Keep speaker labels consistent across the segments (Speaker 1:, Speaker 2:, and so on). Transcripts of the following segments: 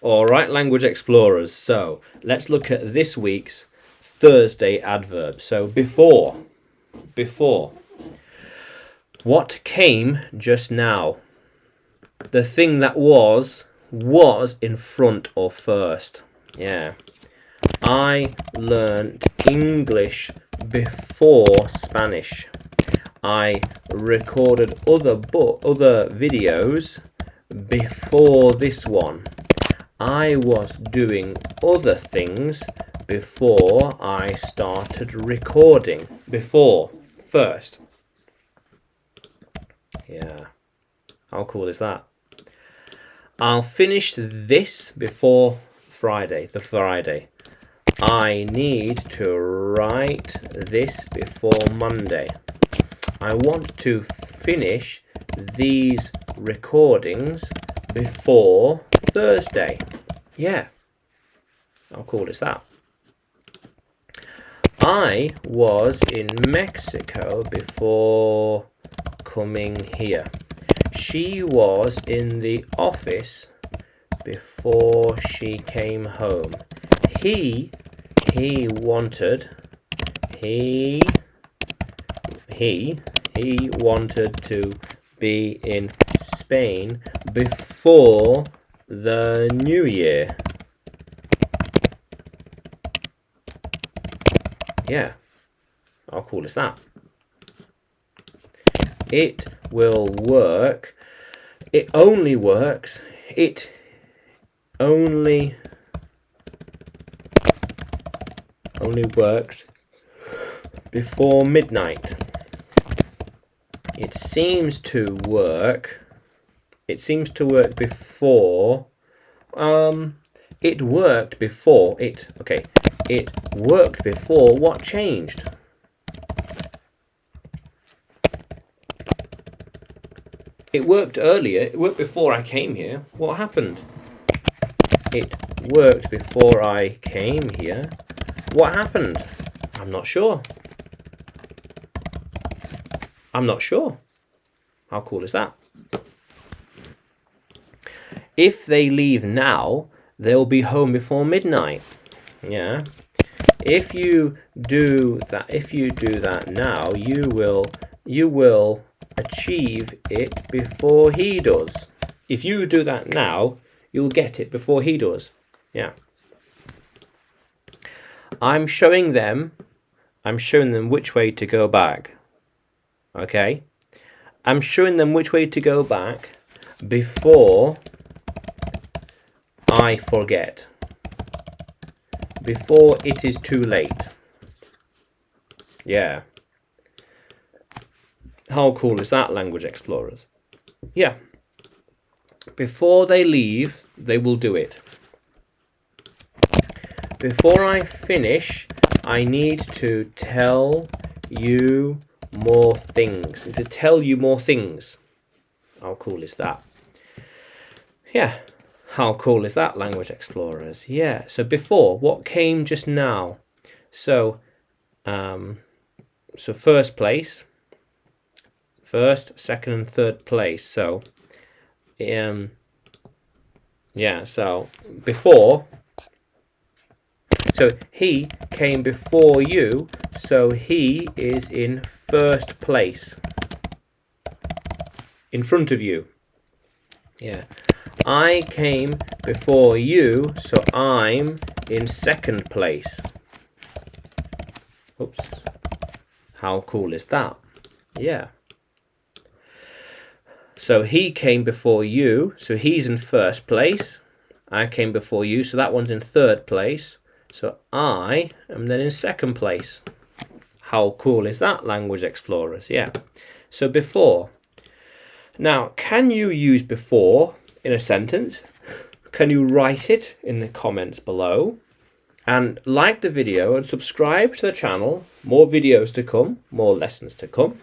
Speaker 1: All right, language explorers. So let's look at this week's Thursday adverb. So before. What came just now? The thing that was in front or first. Yeah. I learnt English before Spanish. I recorded other videos before this one. I was doing other things before I started recording. Before, first. Yeah. How cool is that? I'll finish this before Friday, the Friday. I need to write this before Monday. I want to finish these recordings before Thursday. Yeah. How cool is that? I was in Mexico before coming here. She was in the office before she came home. He wanted to be in Spain before the New Year. Yeah. How cool is that? It will work. It only works. It only works before midnight. It seems to work. It seems to work before. It worked before. It worked before. What changed? It worked earlier. It worked before I came here. What happened? It worked before I came here. What happened? I'm not sure. I'm not sure. How cool is that? If they leave now, they'll be home before midnight. Yeah. If you do that now, you will achieve it before he does. If you do that now, you'll get it before he does. Yeah. I'm showing them which way to go back. Okay? I'm showing them which way to go back before I forget. Before it is too late. Yeah. How cool is that, language explorers? Yeah. Before they leave, they will do it. Before I finish, I need to tell you more things. To tell you more things. How cool is that? Yeah. How cool is that, language explorers? Yeah. So before, what came just now? So, first place. First, second, and third place. So, yeah. So before. So he came before you. So he is in first place. In front of you. Yeah. I came before you, so I'm in second place. Oops. How cool is that? Yeah. So he came before you, so he's in first place. I came before you, so that one's in third place. So I am then in second place. How cool is that, language explorers? Yeah. So before. Now, can you use before in a sentence? Can you write it in the comments below? And like the video and subscribe to the channel. More videos to come, more lessons to come.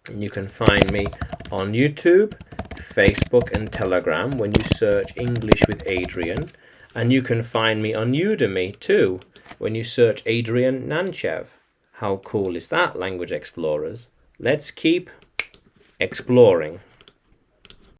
Speaker 1: And you can find me on YouTube, Facebook and Telegram when you search English with Adrian. And you can find me on Udemy too when you search Adrian Nanchev. How cool is that, language explorers? Let's keep exploring.